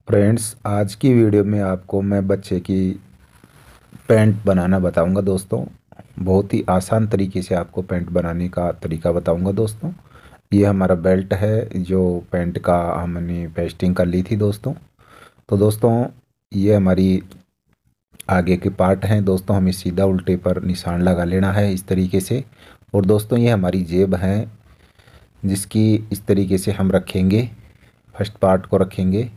Friends, आज की video में आपको मैं बच्चे की पैंट बनाना बताऊंगा दोस्तों। बहुत ही आसान तरीके से आपको पैंट बनाने का तरीका बताऊंगा दोस्तों। ये हमारा बेल्ट है जो पैंट का हमने पेस्टिंग कर ली थी दोस्तों। तो दोस्तों, ये हमारी आगे के पार्ट हैं दोस्तों। हमें सीधा उल्टे पर निशान लगा लेना है इस तरीके से। और दोस्तों, ये हमारी जेब है जिसकी इस तरीके से हम रखेंगे। फर्स्ट पार्ट को रखेंगे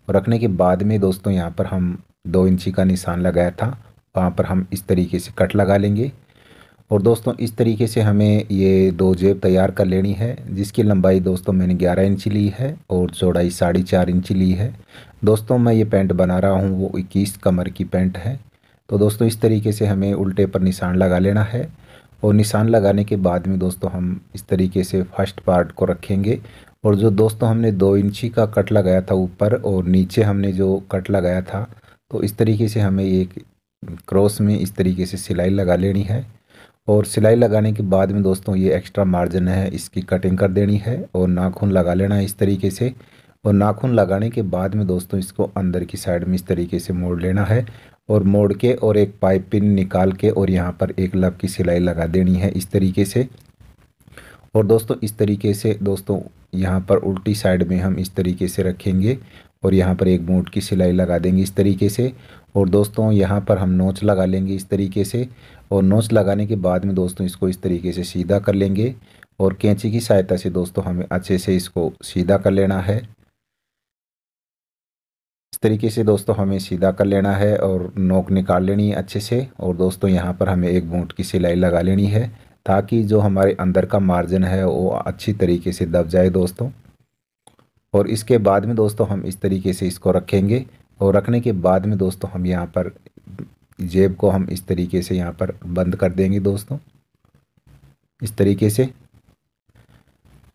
और रखने के बाद में दोस्तों यहाँ पर हम 2 इंची का निशान लगाया था, वहाँ पर हम इस तरीके से कट लगा लेंगे। और दोस्तों, इस तरीके से हमें ये 2 जेब तैयार कर लेनी है, जिसकी लंबाई दोस्तों मैंने 11 इंची ली है और चौड़ाई 4.5 इंची ली है। दोस्तों, मैं ये पैंट बना रहा हूँ वो 21 कमर की पैंट है। तो दोस्तों, इस तरीके से हमें उल्टे पर निशान लगा लेना है। और निशान लगाने के बाद में दोस्तों हम इस तरीके से फर्स्ट पार्ट को रखेंगे। और जो दोस्तों हमने 2 इंची का कट लगाया था ऊपर और नीचे हमने जो कट लगाया था, तो इस तरीके से हमें एक क्रॉस में इस तरीके से सिलाई लगा लेनी है। और सिलाई लगाने के बाद में दोस्तों ये एक्स्ट्रा मार्जिन है इसकी कटिंग कर देनी है और नाखून लगा लेना है इस तरीके से। और नाखून लगाने के बाद में दोस्तों इसको अंदर की साइड में इस तरीके से मोड़ लेना है। और मोड़ के और एक पाइप पिन निकाल के और यहाँ पर एक लब की सिलाई लगा देनी है इस तरीके से। और दोस्तों, इस तरीके से दोस्तों यहाँ पर उल्टी साइड में हम इस तरीके से रखेंगे और यहाँ पर एक मूठ की सिलाई लगा देंगे इस तरीके से। और दोस्तों, यहाँ पर हम नोच लगा लेंगे इस तरीके से। और नोच लगाने के बाद में दोस्तों इसको इस तरीके से सीधा कर लेंगे और कैंची की सहायता से दोस्तों हमें अच्छे से इसको सीधा कर लेना है। इस तरीके से दोस्तों हमें सीधा कर लेना है और नोक निकाल लेनी है अच्छे से। और दोस्तों, यहाँ पर हमें एक मूठ की सिलाई लगा लेनी है ताकि जो हमारे अंदर का मार्जिन है वो अच्छी तरीके से दब जाए दोस्तों। और इसके बाद में दोस्तों हम इस तरीके से इसको रखेंगे। और रखने के बाद में दोस्तों हम यहाँ पर जेब को हम इस तरीके से यहाँ पर बंद कर देंगे दोस्तों, इस तरीके से।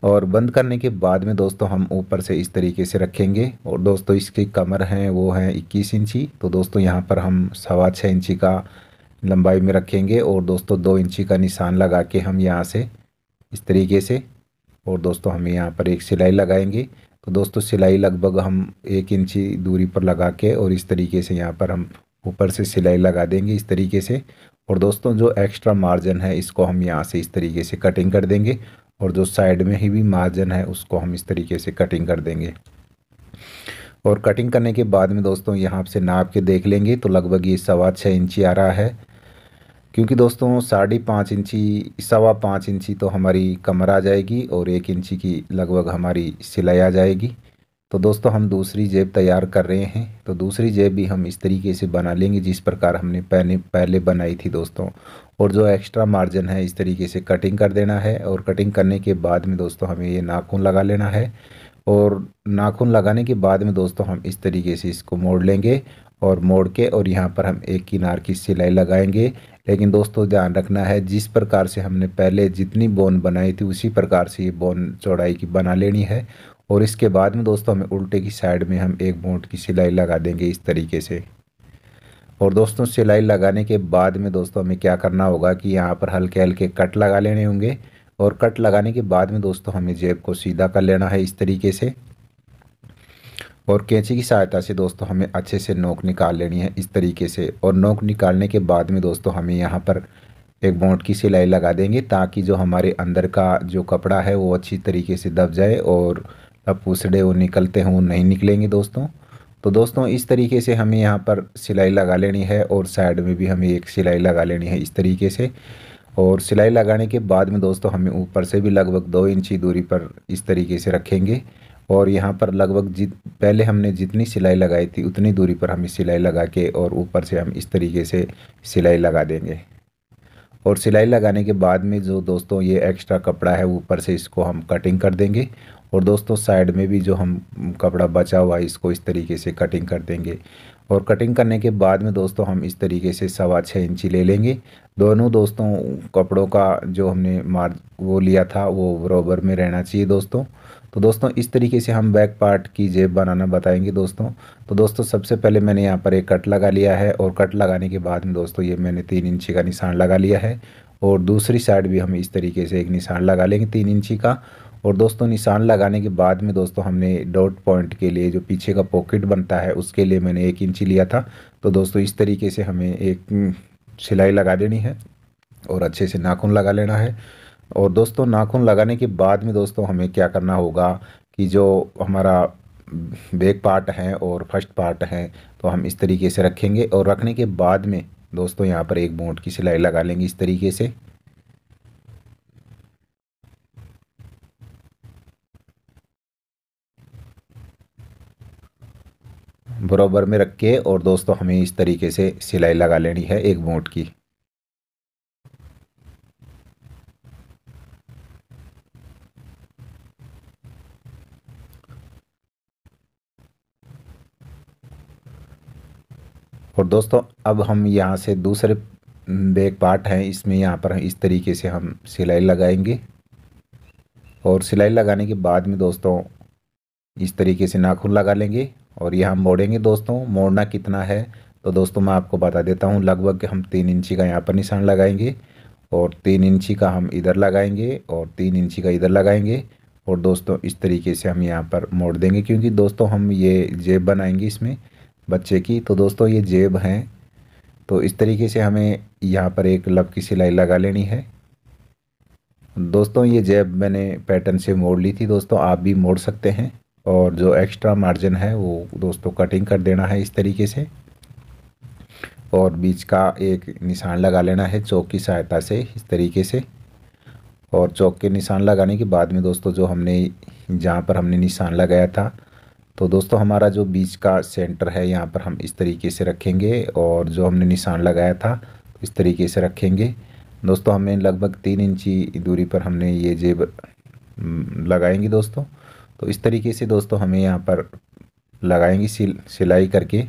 और बंद करने के बाद में दोस्तों हम ऊपर से इस तरीके से रखेंगे। और दोस्तों, इसकी कमर है वो है 21 इंची। तो दोस्तों यहाँ पर हम 6.25 इंची का लंबाई में रखेंगे। और दोस्तों 2 इंची का निशान लगा के हम यहाँ से इस तरीके से। और दोस्तों हमें यहाँ पर एक सिलाई लगाएंगे। तो दोस्तों, सिलाई लगभग हम 1 इंची दूरी पर लगा के और इस तरीके से यहाँ पर हम ऊपर से सिलाई लगा देंगे इस तरीके से। और दोस्तों, जो एक्स्ट्रा मार्जिन है इसको हम यहाँ से इस तरीके से कटिंग कर देंगे। और जो साइड में ही भी मार्जिन है उसको हम इस तरीके से कटिंग कर देंगे। और कटिंग करने के बाद में दोस्तों यहाँ से नाप के देख लेंगे तो लगभग ये 6.25 इंची आ रहा है। क्योंकि दोस्तों 5.5 इंची 5.25 इंची तो हमारी कमर आ जाएगी और 1 इंची की लगभग हमारी सिलाई आ जाएगी। तो दोस्तों, हम दूसरी जेब तैयार कर रहे हैं। तो दूसरी जेब भी हम इस तरीके से बना लेंगे जिस प्रकार हमने पहले पहले बनाई थी दोस्तों। और जो एक्स्ट्रा मार्जिन है इस तरीके से कटिंग कर देना है। और कटिंग करने के बाद में दोस्तों हमें ये नाखून लगा लेना है। और नाखून लगाने के बाद में दोस्तों हम इस तरीके से इसको मोड़ लेंगे और मोड़ के और यहाँ पर हम एक किनार की सिलाई लगाएंगे। लेकिन दोस्तों, ध्यान रखना है जिस प्रकार से हमने पहले जितनी बोन बनाई थी उसी प्रकार से ये बोन चौड़ाई की बना लेनी है। और इसके बाद में दोस्तों हमें उल्टे की साइड में हम एक मूठ की सिलाई लगा देंगे इस तरीके से। और दोस्तों, सिलाई लगाने के बाद में दोस्तों हमें क्या करना होगा कि यहाँ पर हल्के हल्के कट लगा लेने होंगे। और कट लगाने के बाद में दोस्तों हमें जेब को सीधा कर लेना है इस तरीके से। और कैंची की सहायता से दोस्तों हमें अच्छे से नोक निकाल लेनी है इस तरीके से। और नोक निकालने के बाद में दोस्तों हमें यहाँ पर एक बोट की सिलाई लगा देंगे ताकि जो हमारे अंदर का जो कपड़ा है वो अच्छी तरीके से दब जाए और पूसड़े वो निकलते हैं वो नहीं निकलेंगे दोस्तों। तो दोस्तों, इस तरीके से हमें यहाँ पर सिलाई लगा लेनी है और साइड में भी हमें एक सिलाई लगा लेनी है इस तरीके से। और सिलाई लगाने के बाद में दोस्तों हमें ऊपर से भी लगभग 2 इंची दूरी पर इस तरीके से रखेंगे। और यहाँ पर लगभग पहले हमने जितनी सिलाई लगाई थी उतनी दूरी पर हमें सिलाई लगा के और ऊपर से हम इस तरीके से सिलाई लगा देंगे। और सिलाई लगाने के बाद में जो दोस्तों ये एक्स्ट्रा कपड़ा है ऊपर से इसको हम कटिंग कर देंगे। और दोस्तों, साइड में भी जो हम कपड़ा बचा हुआ है इसको इस तरीके से कटिंग कर देंगे। और कटिंग करने के बाद में दोस्तों हम इस तरीके से 6.25 इंची ले लेंगे। दोनों दोस्तों कपड़ों का जो हमने वो लिया था वो बराबर में रहना चाहिए दोस्तों। तो दोस्तों, इस तरीके से हम बैक पार्ट की जेब बनाना बताएंगे दोस्तों। तो दोस्तों, सबसे पहले मैंने यहाँ पर एक कट लगा लिया है। और कट लगाने के बाद में दोस्तों ये मैंने 3 इंची का निशान लगा लिया है। और दूसरी साइड भी हम इस तरीके से एक निशान लगा लेंगे 3 इंची का। और दोस्तों निशान लगाने के बाद में दोस्तों हमने डॉट पॉइंट के लिए जो पीछे का पॉकेट बनता है उसके लिए मैंने 1 इंची लिया था। तो दोस्तों इस तरीके से हमें एक सिलाई लगा देनी है और अच्छे से नाखून लगा लेना है। और दोस्तों नाखून लगाने के बाद में दोस्तों हमें क्या करना होगा कि जो हमारा बैक पार्ट है और फर्स्ट पार्ट है तो हम इस तरीके से रखेंगे, और रखने के बाद में दोस्तों यहाँ पर एक बूट की सिलाई लगा लेंगे इस तरीके से। बराबर में रख के और दोस्तों हमें इस तरीके से सिलाई लगा लेनी है एक बूट की। और दोस्तों अब हम यहाँ से दूसरे बैक पार्ट हैं इसमें यहाँ पर इस तरीके से हम सिलाई लगाएंगे। और सिलाई लगाने के बाद में दोस्तों इस तरीके से नाखून लगा लेंगे और यहाँ मोड़ेंगे। दोस्तों मोड़ना कितना है तो दोस्तों मैं आपको बता देता हूँ, लगभग हम 3 इंची का यहाँ पर निशान लगाएंगे और 3 इंची का हम इधर लगाएंगे और 3 इंची का इधर लगाएंगे। और दोस्तों इस तरीके से हम यहाँ पर मोड़ देंगे, क्योंकि दोस्तों हम ये जेब बनाएंगे इसमें बच्चे की। तो दोस्तों ये जेब हैं, तो इस तरीके से हमें यहाँ पर एक लब की सिलाई लगा लेनी है। दोस्तों ये जेब मैंने पैटर्न से मोड़ ली थी, दोस्तों आप भी मोड़ सकते हैं। और जो एक्स्ट्रा मार्जिन है वो दोस्तों कटिंग कर देना है इस तरीके से। और बीच का एक निशान लगा लेना है चौक की सहायता से इस तरीके से। और चौक के निशान लगाने के बाद में दोस्तों जो हमने जहाँ पर हमने निशान लगाया था तो दोस्तों हमारा जो बीच का सेंटर है यहाँ पर हम इस तरीके से रखेंगे, और जो हमने निशान लगाया था इस तरीके से रखेंगे। दोस्तों हमें लगभग 3 इंची दूरी पर हमने ये जेब लगाएंगे दोस्तों। तो इस तरीके से दोस्तों हमें यहाँ पर लगाएंगे सिलाई करके।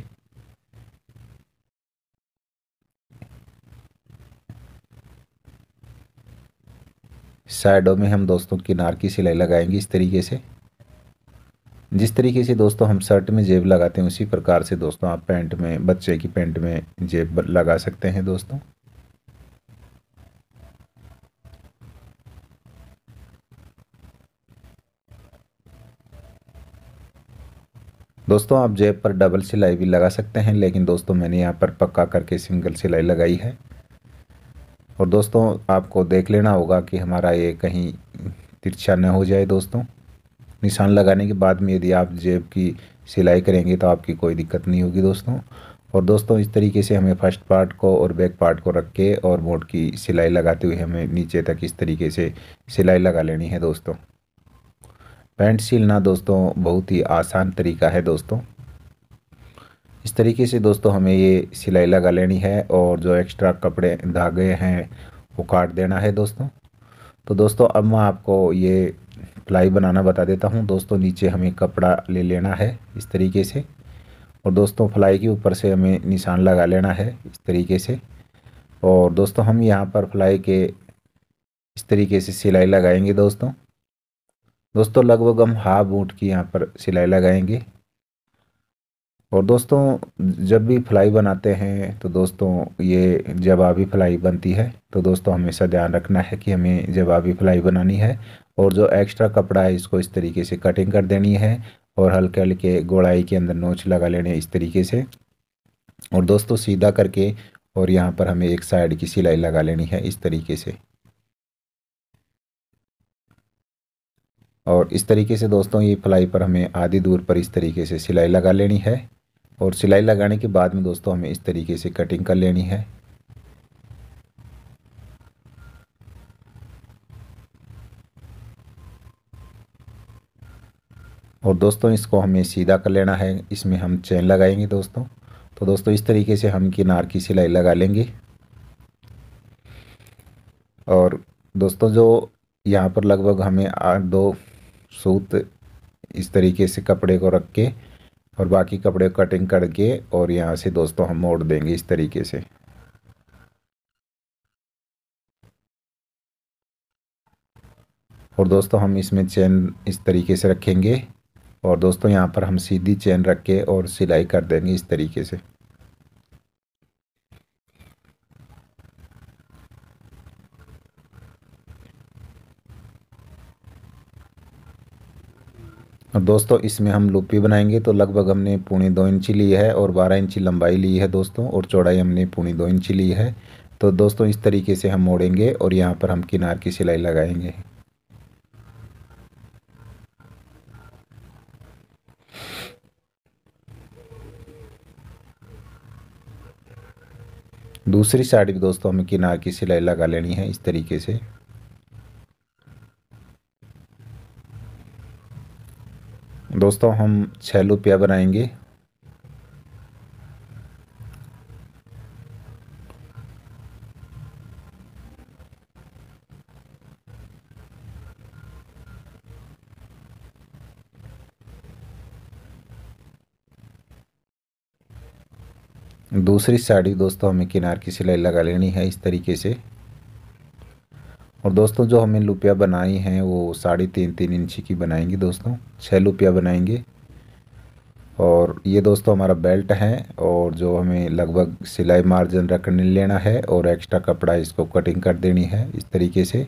साइडों में हम दोस्तों किनार की सिलाई लगाएंगे इस तरीके से। जिस तरीके से दोस्तों हम शर्ट में जेब लगाते हैं उसी प्रकार से दोस्तों आप पैंट में, बच्चे की पैंट में जेब लगा सकते हैं दोस्तों। दोस्तों आप जेब पर डबल सिलाई भी लगा सकते हैं, लेकिन दोस्तों मैंने यहाँ पर पक्का करके सिंगल सिलाई लगाई है। और दोस्तों आपको देख लेना होगा कि हमारा ये कहीं तिरछा न हो जाए दोस्तों। निशान लगाने के बाद में यदि आप जेब की सिलाई करेंगे तो आपकी कोई दिक्कत नहीं होगी दोस्तों। और दोस्तों इस तरीके से हमें फर्स्ट पार्ट को और बैक पार्ट को रख के और मोड़ की सिलाई लगाते हुए हमें नीचे तक इस तरीके से सिलाई लगा लेनी है दोस्तों। पैंट सिलना दोस्तों बहुत ही आसान तरीका है दोस्तों। इस तरीके से दोस्तों हमें ये सिलाई लगा लेनी है और जो एक्स्ट्रा कपड़े धागे हैं वो काट देना है दोस्तों। तो दोस्तों अब मैं आपको ये प्लाई बनाना बता देता हूँ दोस्तों। नीचे हमें कपड़ा ले लेना है इस तरीके से, और दोस्तों फ्लाई के ऊपर से हमें निशान लगा लेना है इस तरीके से। और दोस्तों हम यहाँ पर फ्लाई के इस तरीके से सिलाई लगाएंगे दोस्तों। दोस्तों लगभग हम हाफ बूट की यहाँ पर सिलाई लगाएंगे। और दोस्तों जब भी फ्लाई बनाते हैं तो दोस्तों ये जवाबी फ्लाई बनती है, तो दोस्तों हमेशा ध्यान रखना है कि हमें जवाबी फ्लाई बनानी है। और जो एक्स्ट्रा कपड़ा है इसको इस तरीके से कटिंग कर देनी है और हल्के हल्के गोलाई के अंदर नोच लगा लेने इस तरीके से। और दोस्तों सीधा करके और यहाँ पर हमें एक साइड की सिलाई लगा लेनी है इस तरीके से। और इस तरीके से दोस्तों ये फ्लाई पर हमें आधी दूर पर इस तरीके से सिलाई लगा लेनी है। और सिलाई लगाने के बाद में दोस्तों हमें इस तरीके से कटिंग कर लेनी है। और दोस्तों इसको हमें सीधा कर लेना है, इसमें हम चेन लगाएंगे दोस्तों। तो दोस्तों इस तरीके से हम किनार की सिलाई लगा लेंगे। और दोस्तों जो यहाँ पर लगभग हमें 8 2 सूत इस तरीके से कपड़े को रख के और बाकी कपड़े कटिंग करके और यहाँ से दोस्तों हम मोड़ देंगे इस तरीके से। और दोस्तों हम इसमें चेन इस तरीके से रखेंगे और दोस्तों यहाँ पर हम सीधी चेन रख के और सिलाई कर देंगे इस तरीके से। और दोस्तों इसमें हम लूपी बनाएंगे तो लगभग हमने 2.25 इंची ली है और 12 इंची लंबाई ली है दोस्तों, और चौड़ाई हमने 2.25 इंची ली है। तो दोस्तों इस तरीके से हम मोड़ेंगे और यहाँ पर हम किनार की सिलाई लगाएंगे। दूसरी साइड भी दोस्तों हमें किनार की सिलाई लगा लेनी है इस तरीके से। दोस्तों हम 6 लूपिया बनाएंगे। दूसरी साइड भी दोस्तों हमें किनार की सिलाई लगा लेनी है इस तरीके से। और दोस्तों जो हमें लुपिया बनाई हैं वो 3.5-3 इंची की बनाएंगे दोस्तों, 6 लुपिया बनाएंगे। और ये दोस्तों हमारा बेल्ट है, और जो हमें लगभग सिलाई मार्जिन रखने लेना है और एक्स्ट्रा कपड़ा इसको कटिंग कर देनी है इस तरीके से।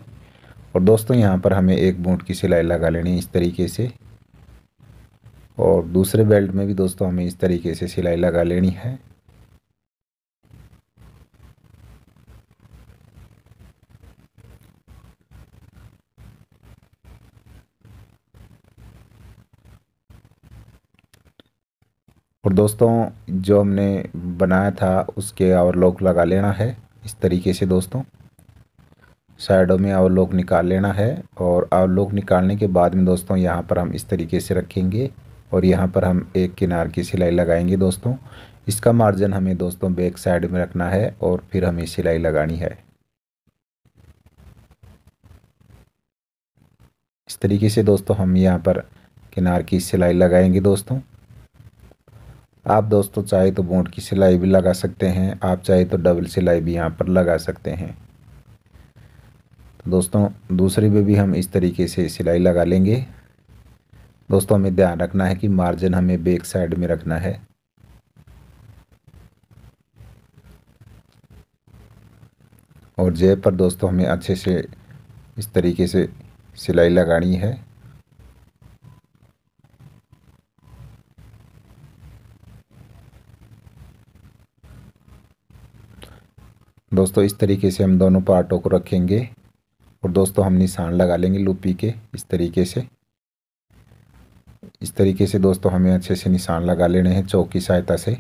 और दोस्तों यहाँ पर हमें एक बूट की सिलाई लगा लेनी है इस तरीके से। और दूसरे बेल्ट में भी दोस्तों हमें इस तरीके से सिलाई लगा लेनी है। और दोस्तों जो हमने बनाया था उसके ओवरलॉक लगा लेना है इस तरीके से दोस्तों। साइडों में ओवरलॉक निकाल लेना है, और ओवरलॉक निकालने के बाद में दोस्तों यहाँ पर हम इस तरीके से रखेंगे और यहाँ पर हम एक किनार की सिलाई लगाएंगे दोस्तों। इसका मार्जिन हमें दोस्तों बैक साइड में रखना है और फिर हमें सिलाई लगानी है इस तरीके से दोस्तों। हम यहाँ पर किनार की सिलाई लगाएंगे दोस्तों। आप दोस्तों चाहे तो बूट की सिलाई भी लगा सकते हैं, आप चाहे तो डबल सिलाई भी यहाँ पर लगा सकते हैं। तो दोस्तों दूसरी पे भी हम इस तरीके से सिलाई लगा लेंगे। दोस्तों हमें ध्यान रखना है कि मार्जिन हमें बैक साइड में रखना है। और जेब पर दोस्तों हमें अच्छे से इस तरीके से सिलाई लगानी है। दोस्तों इस तरीके से हम दोनों पार्टों को रखेंगे और दोस्तों हम निशान लगा लेंगे लूपी के इस तरीके से। इस तरीके से दोस्तों हमें अच्छे से निशान लगा लेने हैं चौक की सहायता से।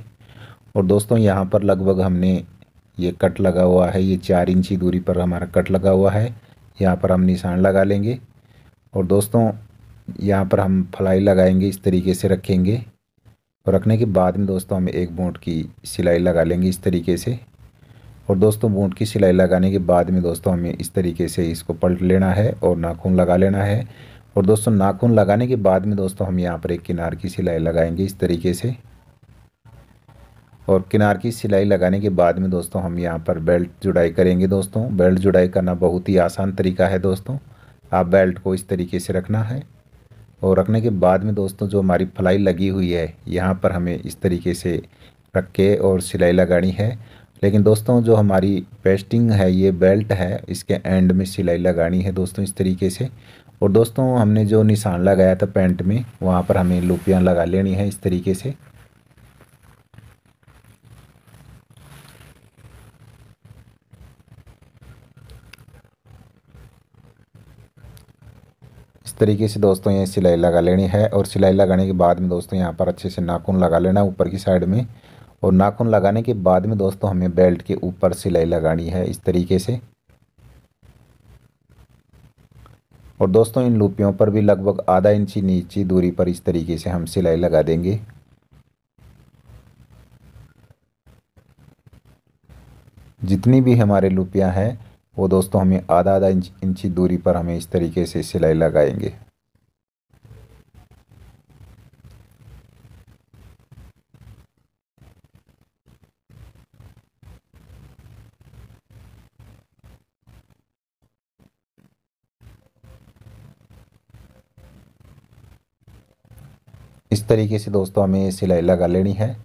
और दोस्तों यहाँ पर लगभग हमने ये कट लगा हुआ है, ये 4 इंची दूरी पर हमारा कट लगा हुआ है, यहाँ पर हम निशान लगा लेंगे। और दोस्तों यहाँ पर हम फलाई लगाएंगे इस तरीके से रखेंगे, और रखने के बाद में दोस्तों हम एक बूट की सिलाई लगा लेंगे इस तरीके से। और दोस्तों बूट की सिलाई लगाने के बाद में दोस्तों हमें इस तरीके से इसको पलट लेना है और नाखून लगा लेना है। और दोस्तों नाखून लगाने के बाद में दोस्तों हम यहाँ पर एक किनार की सिलाई लगाएंगे इस तरीके से। और किनार की सिलाई लगाने के बाद में दोस्तों हम यहाँ पर बेल्ट जुड़ाई करेंगे दोस्तों। बेल्ट जुड़ाई करना बहुत ही आसान तरीका है दोस्तों। आप बेल्ट को इस तरीके से रखना है, और रखने के बाद में दोस्तों जो हमारी फलाई लगी हुई है यहाँ पर हमें इस तरीके से रख के और सिलाई लगानी है। लेकिन दोस्तों जो हमारी पेस्टिंग है, ये बेल्ट है, इसके एंड में सिलाई लगानी है दोस्तों इस तरीके से। और दोस्तों हमने जो निशान लगाया था पैंट में, वहाँ पर हमें लूपियाँ लगा लेनी है इस तरीके से। इस तरीके से दोस्तों ये सिलाई लगा लेनी है। और सिलाई लगाने के बाद में दोस्तों यहाँ पर अच्छे से नाखून लगा लेना ऊपर की साइड में। और नाखून लगाने के बाद में दोस्तों हमें बेल्ट के ऊपर सिलाई लगानी है इस तरीके से। और दोस्तों इन लूपियों पर भी लगभग आधा इंची नीचे दूरी पर इस तरीके से हम सिलाई लगा देंगे। जितनी भी हमारे लूपियाँ हैं वो दोस्तों हमें आधा आधा इंची दूरी पर हमें इस तरीके से सिलाई लगाएंगे। इस तरीके से दोस्तों हमें सिलाई लगा लेनी है।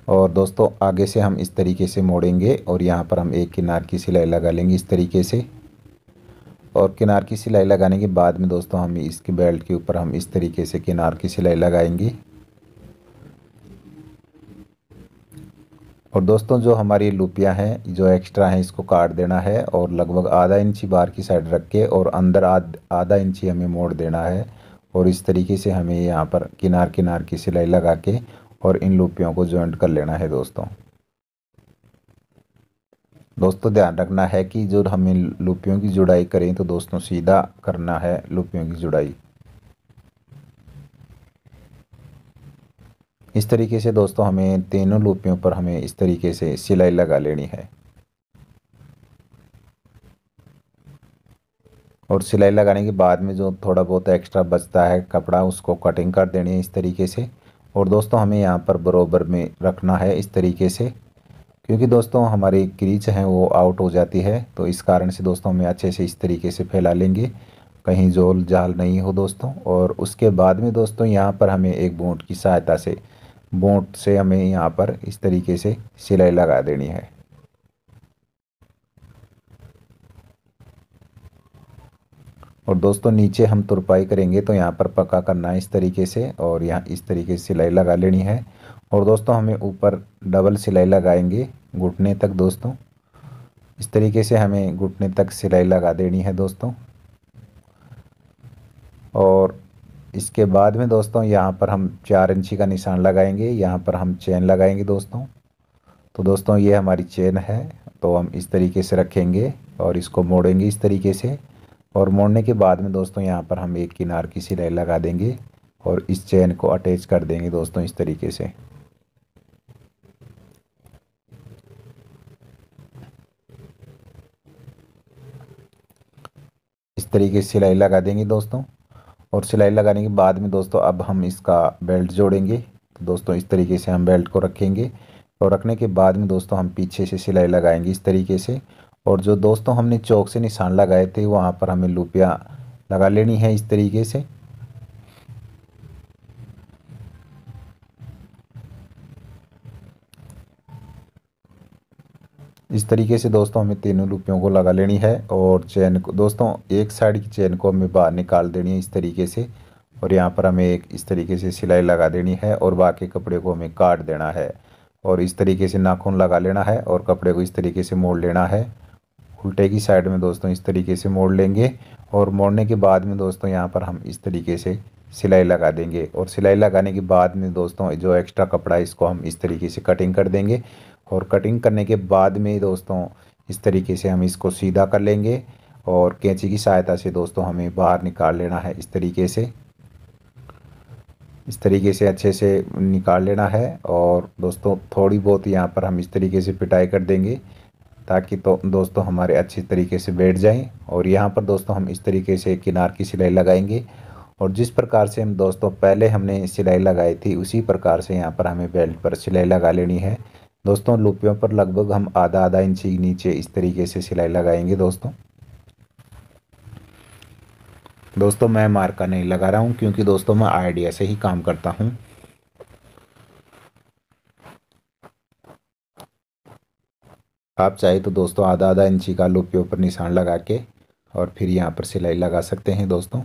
और दोस्तों आगे से हम इस तरीके से मोड़ेंगे और यहाँ पर हम एक किनार की सिलाई लगा लेंगे इस तरीके से। और किनार की सिलाई लगाने के बाद में दोस्तों हम इसकी बेल्ट के ऊपर हम इस तरीके से किनार की सिलाई लगाएंगे। और दोस्तों जो हमारी लुपियाँ हैं जो एक्स्ट्रा हैं इसको काट देना है और लगभग आधा इंची बाहर की साइड रख के और अंदर आधा इंची हमें मोड़ देना है। और इस तरीके से हमें यहाँ पर किनार किनार की सिलाई लगा के और इन लुपियों को जॉइंट कर लेना है दोस्तों। दोस्तों ध्यान रखना है कि जो हमें लुपियों की जुड़ाई करें तो दोस्तों सीधा करना है लुपियों की जुड़ाई। इस तरीके से दोस्तों हमें तीनों लुपियों पर हमें इस तरीके से सिलाई लगा लेनी है। और सिलाई लगाने के बाद में जो थोड़ा बहुत एक्स्ट्रा बचता है कपड़ा उसको कटिंग कर देनी है इस तरीके से। और दोस्तों हमें यहाँ पर बराबर में रखना है इस तरीके से, क्योंकि दोस्तों हमारी क्रीच है वो आउट हो जाती है। तो इस कारण से दोस्तों हमें अच्छे से इस तरीके से फैला लेंगे, कहीं जोल जाल नहीं हो दोस्तों। और उसके बाद में दोस्तों यहाँ पर हमें एक बूट की सहायता से बूट से हमें यहाँ पर इस तरीके से सिलाई लगा देनी है। और दोस्तों नीचे हम तुरपाई करेंगे तो यहाँ पर पक्का करना है इस तरीके से और यहाँ इस तरीके से सिलाई लगा लेनी है। और दोस्तों हमें ऊपर डबल सिलाई लगाएंगे घुटने तक दोस्तों। इस तरीके से हमें घुटने तक सिलाई लगा देनी है दोस्तों। और इसके बाद में दोस्तों यहाँ पर हम 4 इंची का निशान लगाएंगे, यहाँ पर हम चेन लगाएंगे दोस्तों। तो दोस्तों ये हमारी चेन है, तो हम इस तरीके से रखेंगे और इसको मोड़ेंगे इस तरीके से। और मोड़ने के बाद में दोस्तों यहाँ पर हम एक किनार की सिलाई लगा देंगे और इस चेन को अटैच कर देंगे दोस्तों इस तरीके से। इस तरीके से सिलाई लगा देंगे दोस्तों। और सिलाई लगाने के बाद में दोस्तों अब हम इसका बेल्ट जोड़ेंगे। तो दोस्तों इस तरीके से हम बेल्ट को रखेंगे और रखने के बाद में दोस्तों हम पीछे से सिलाई लगाएंगे इस तरीके से। और जो दोस्तों हमने चौक से निशान लगाए थे वहाँ पर हमें लुपियाँ लगा लेनी है इस तरीके से। इस तरीके से दोस्तों हमें तीनों लुपियों को लगा लेनी है। और चेन को दोस्तों एक साइड की चेन को हमें बाहर निकाल देनी है इस तरीके से। और यहाँ पर हमें एक इस तरीके से सिलाई लगा देनी है और बाकी कपड़े को हमें काट देना है। और इस तरीके से नाखून लगा लेना है और कपड़े को इस तरीके से मोड़ लेना है। उल्टे की साइड में दोस्तों इस तरीके से मोड़ लेंगे। और मोड़ने के बाद में दोस्तों यहाँ पर हम इस तरीके से सिलाई लगा देंगे। और सिलाई लगाने के बाद में दोस्तों जो एक्स्ट्रा कपड़ा है इसको हम इस तरीके से कटिंग कर देंगे। और कटिंग करने के बाद में दोस्तों इस तरीके से हम इसको सीधा कर लेंगे और कैंची की सहायता से दोस्तों हमें बाहर निकाल लेना है इस तरीके से। इस तरीके से अच्छे से निकाल लेना है। और दोस्तों थोड़ी बहुत यहाँ पर हम इस तरीके से पिटाई कर देंगे ताकि तो दोस्तों हमारे अच्छी तरीके से बैठ जाएं। और यहाँ पर दोस्तों हम इस तरीके से किनार की सिलाई लगाएंगे और जिस प्रकार से हम दोस्तों पहले हमने सिलाई लगाई थी उसी प्रकार से यहाँ पर हमें बेल्ट पर सिलाई लगा लेनी है दोस्तों। लुपियों पर लगभग हम आधा आधा इंची नीचे इस तरीके से सिलाई लगाएंगे दोस्तों। दोस्तों मैं मार्का नहीं लगा रहा हूँ क्योंकि दोस्तों मैं आइडिया से ही काम करता हूँ। आप चाहे तो दोस्तों आधा आधा इंची का लुपियों पर निशान लगा के और फिर यहाँ पर सिलाई लगा सकते हैं दोस्तों।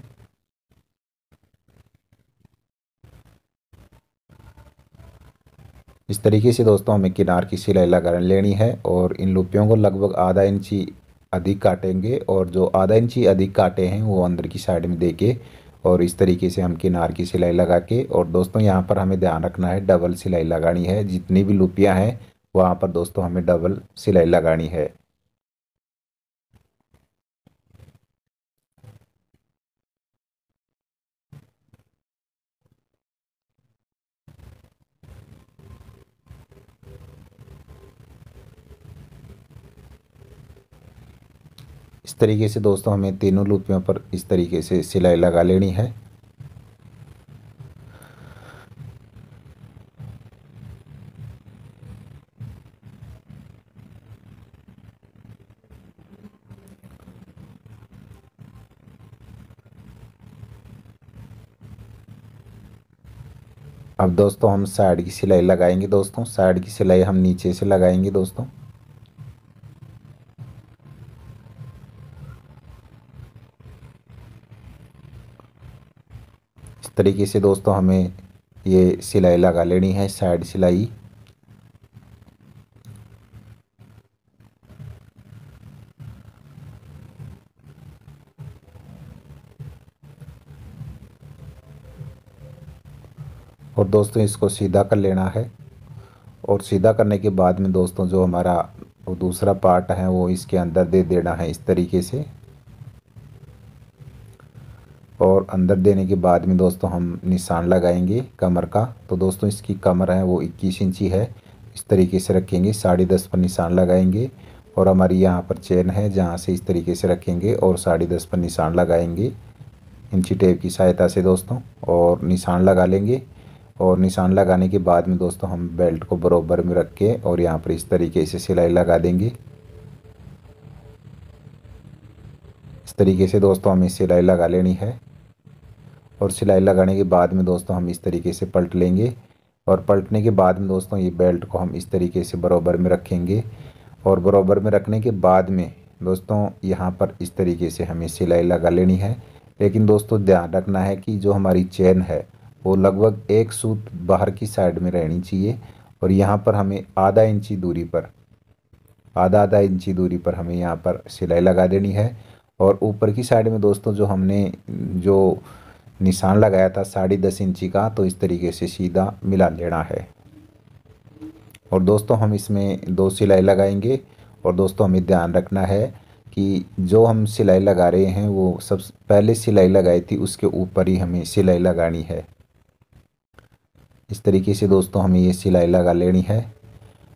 इस तरीके से दोस्तों हमें किनार की सिलाई लगा लेनी है और इन लुपियों को लगभग आधा इंची अधिक काटेंगे और जो आधा इंची अधिक काटे हैं वो अंदर की साइड में देके और इस तरीके से हम किनार की सिलाई लगा के। और दोस्तों यहाँ पर हमें ध्यान रखना है डबल सिलाई लगानी है, जितनी भी लुपियाँ हैं वहाँ पर दोस्तों हमें डबल सिलाई लगानी है। इस तरीके से दोस्तों हमें तीनों लुपियों पर इस तरीके से सिलाई लगा लेनी है। अब दोस्तों हम साइड की सिलाई लगाएंगे दोस्तों। साइड की सिलाई हम नीचे से लगाएंगे दोस्तों। तरीके से दोस्तों हमें ये सिलाई लगा लेनी है, साइड सिलाई। और दोस्तों इसको सीधा कर लेना है। और सीधा करने के बाद में दोस्तों जो हमारा वो दूसरा पार्ट है वो इसके अंदर दे देना है इस तरीके से। और अंदर देने के बाद में दोस्तों हम निशान लगाएंगे कमर का। तो दोस्तों इसकी कमर है वो 21 इंची है, इस तरीके से रखेंगे, 10.5 पर निशान लगाएंगे। और हमारी यहाँ पर चेन है जहाँ से इस तरीके से रखेंगे और 10.5 पर निशान लगाएंगे इंची टेप की सहायता से दोस्तों, और निशान लगा लेंगे। और निशान लगाने के बाद में दोस्तों हम बेल्ट को बराबर में रख के और यहाँ पर इस तरीके से सिलाई लगा देंगे। इस तरीके से दोस्तों हमें सिलाई लगा लेनी है। और सिलाई लगाने के बाद में दोस्तों हम इस तरीके से पलट लेंगे। और पलटने के बाद में दोस्तों ये बेल्ट को हम इस तरीके से बराबर में रखेंगे। और बराबर में रखने के बाद में दोस्तों यहाँ पर इस तरीके से हमें सिलाई लगा लेनी है। लेकिन दोस्तों ध्यान रखना है कि जो हमारी चेन है वो लगभग एक सूत बाहर की साइड में रहनी चाहिए। और यहाँ पर हमें आधा इंची दूरी पर, आधा इंची दूरी पर हमें यहाँ पर सिलाई लगा देनी है। और ऊपर की साइड में दोस्तों जो हमने जो निशान लगाया था 10.5 इंची का, तो इस तरीके से सीधा मिला लेना है। और दोस्तों हम इसमें 2 सिलाई लगाएंगे। और दोस्तों हमें ध्यान रखना है कि जो हम सिलाई लगा रहे हैं वो सब पहले सिलाई लगाई थी उसके ऊपर ही हमें सिलाई लगानी है। इस तरीके से दोस्तों हमें ये सिलाई लगा लेनी है।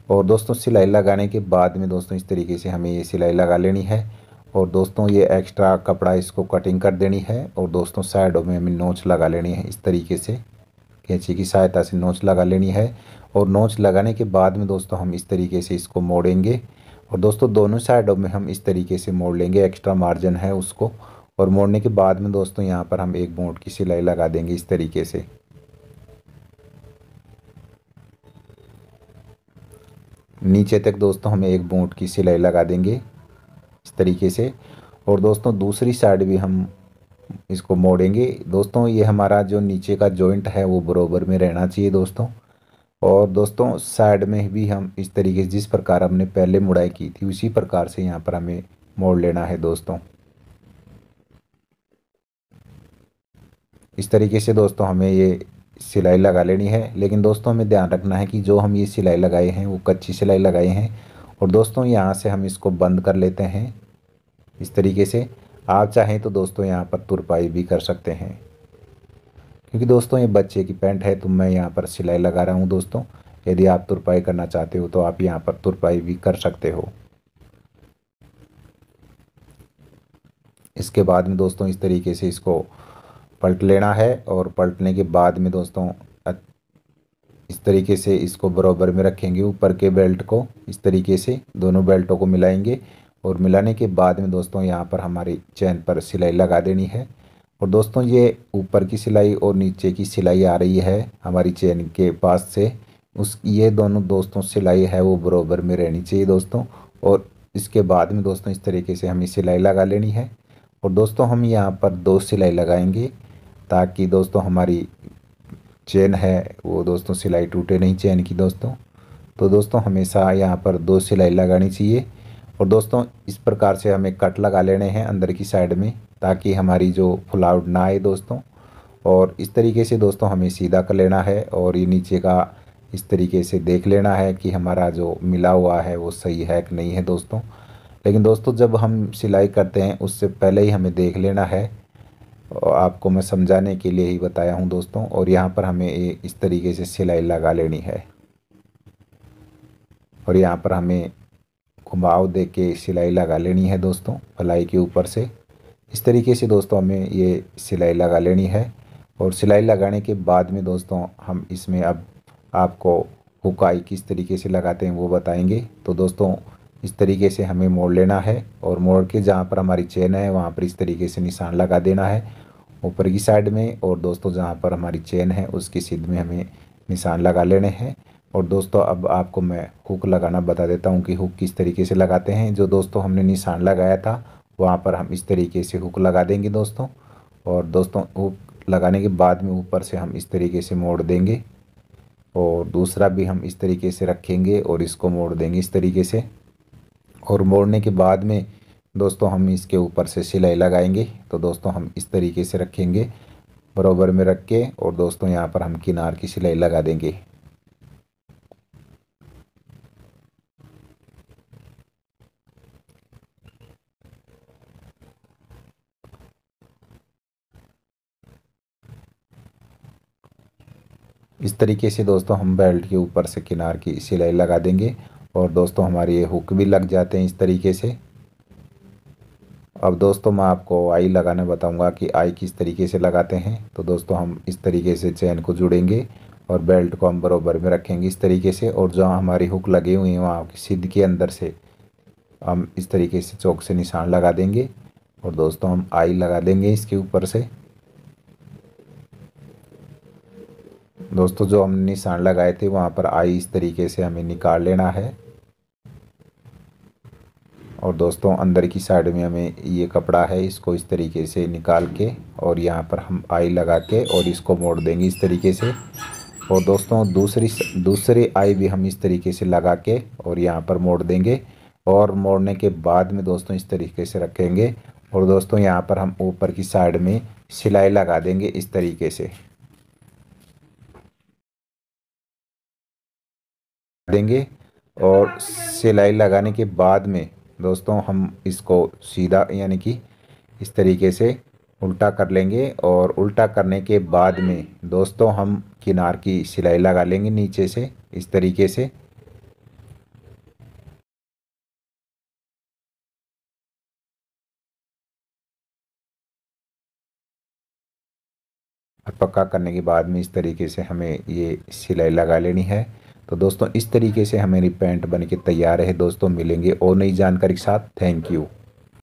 और दोस्तों सिलाई लगाने के बाद में दोस्तों इस तरीके से हमें ये सिलाई लगा लेनी है। और दोस्तों ये एक्स्ट्रा कपड़ा इसको कटिंग कर देनी है। और दोस्तों साइडों में हमें नोच लगा लेनी है, इस तरीके से कैंची की सहायता से नोच लगा लेनी है। और नोच लगाने के बाद में दोस्तों हम इस तरीके से इसको मोड़ेंगे। और दोस्तों दोनों साइडों में हम इस तरीके से मोड़ लेंगे, एक्स्ट्रा मार्जिन है उसको। और मोड़ने के बाद में दोस्तों यहाँ पर हम एक बूँट की सिलाई लगा देंगे इस तरीके से, नीचे तक दोस्तों हमें एक बूँट की सिलाई लगा देंगे इस तरीके से। और दोस्तों दूसरी साइड भी हम इसको मोड़ेंगे। दोस्तों ये हमारा जो नीचे का जॉइंट है वो बराबर में रहना चाहिए दोस्तों। और दोस्तों साइड में भी हम इस तरीके से जिस प्रकार हमने पहले मुड़ाई की थी उसी प्रकार से यहाँ पर हमें मोड़ लेना है दोस्तों। इस तरीके से दोस्तों हमें ये सिलाई लगा लेनी है। लेकिन दोस्तों हमें ध्यान रखना है कि जो हम ये सिलाई लगाए हैं वो कच्ची सिलाई लगाए हैं। और दोस्तों यहाँ से हम इसको बंद कर लेते हैं इस तरीके से। आप चाहें तो दोस्तों यहाँ पर तुरपाई भी कर सकते हैं, क्योंकि दोस्तों ये बच्चे की पैंट है तो मैं यहाँ पर सिलाई लगा रहा हूँ दोस्तों। यदि आप तुरपाई करना चाहते हो तो आप यहाँ पर तुरपाई भी कर सकते हो। इसके बाद में दोस्तों इस तरीके से इसको पलट लेना है। और पलटने के बाद में दोस्तों इस तरीके से इसको बराबर में रखेंगे, ऊपर के बेल्ट को इस तरीके से दोनों बेल्टों को मिलाएंगे। और मिलाने के बाद में दोस्तों यहाँ पर हमारी चेन पर सिलाई लगा देनी है। और दोस्तों ये ऊपर की सिलाई और नीचे की सिलाई आ रही है हमारी चेन के पास से, उस ये दोनों दोस्तों सिलाई है वो बराबर में रहनी चाहिए दोस्तों। और इसके बाद में दोस्तों इस तरीके से हमें सिलाई लगा लेनी है। और दोस्तों हम यहाँ पर 2 सिलाई लगाएंगे ताकि दोस्तों हमारी चेन है वो दोस्तों सिलाई टूटे नहीं चेन की दोस्तों। तो दोस्तों हमेशा यहाँ पर 2 सिलाई लगानी चाहिए। और दोस्तों इस प्रकार से हमें कट लगा लेने हैं अंदर की साइड में ताकि हमारी जो फुलावट ना आए दोस्तों। और इस तरीके से दोस्तों हमें सीधा कर लेना है। और ये नीचे का इस तरीके से देख लेना है कि हमारा जो मिला हुआ है वो सही है कि नहीं है दोस्तों। लेकिन दोस्तों जब हम सिलाई करते हैं उससे पहले ही हमें देख लेना है, और आपको मैं समझाने के लिए ही बताया हूँ दोस्तों। और यहाँ पर हमें इस तरीके से सिलाई लगा लेनी है। और यहाँ पर हमें घुमाव दे के सिलाई लगा लेनी है दोस्तों पलाई के ऊपर से। इस तरीके से दोस्तों हमें ये सिलाई लगा लेनी है। और सिलाई लगाने के बाद में दोस्तों हम इसमें अब आपको हुकाई किस तरीके से लगाते हैं वो बताएंगे। तो दोस्तों इस तरीके से हमें मोड़ लेना है। और मोड़ के जहाँ पर हमारी चेन है वहाँ पर इस तरीके से निशान लगा देना है ऊपर की साइड में। और दोस्तों जहाँ पर हमारी चेन है उसकी सिद में हमें निशान लगा लेने हैं। और दोस्तों अब आपको मैं हुक लगाना बता देता हूँ कि हुक किस तरीके से लगाते हैं। जो दोस्तों हमने निशान लगाया था वहाँ पर हम इस तरीके से हुक लगा देंगे दोस्तों। और दोस्तों हुक लगाने के बाद में ऊपर से हम इस तरीके से मोड़ देंगे और दूसरा भी हम इस तरीके से रखेंगे और इसको मोड़ देंगे इस तरीके से। और मोड़ने के बाद में दोस्तों हम इसके ऊपर से सिलाई लगाएंगे। तो दोस्तों हम इस तरीके से रखेंगे बराबर में रख के, और दोस्तों यहाँ पर हम किनार की सिलाई लगा देंगे। इस तरीके से दोस्तों हम बेल्ट के ऊपर से किनार की सिलाई लगा देंगे और दोस्तों हमारे ये हुक भी लग जाते हैं इस तरीके से। अब दोस्तों मैं आपको आई लगाना बताऊंगा कि आई किस तरीके से लगाते हैं। तो दोस्तों हम इस तरीके से चैन को जुड़ेंगे और बेल्ट को हम बराबर में रखेंगे इस तरीके से, और जहाँ हमारी हुक लगी हुई है वहाँ की सीध के अंदर से हम इस तरीके से चौक से निशान लगा देंगे और दोस्तों हम आई लगा देंगे इसके ऊपर से। दोस्तों जो हमने निशान लगाए थे वहाँ पर आई इस तरीके से हमें निकाल लेना है। और दोस्तों अंदर की साइड में हमें ये कपड़ा है, इसको इस तरीके से निकाल के और यहाँ पर हम आई लगा के और इसको मोड़ देंगे इस तरीके से। और दोस्तों दूसरी आई भी हम इस तरीके से लगा के और यहाँ पर मोड़ देंगे, और मोड़ने के बाद में दोस्तों इस तरीके से रखेंगे। और दोस्तों यहाँ पर हम ऊपर की साइड में सिलाई लगा देंगे इस तरीके से देंगे। और सिलाई लगाने के बाद में दोस्तों हम इसको सीधा यानी कि इस तरीके से उल्टा कर लेंगे, और उल्टा करने के बाद में दोस्तों हम किनार की सिलाई लगा लेंगे नीचे से इस तरीके से। और पक्का करने के बाद में इस तरीके से हमें ये सिलाई लगा लेनी है। तो दोस्तों इस तरीके से हमारी पैंट बन के तैयार है। दोस्तों मिलेंगे और नई जानकारी के साथ। Thank you.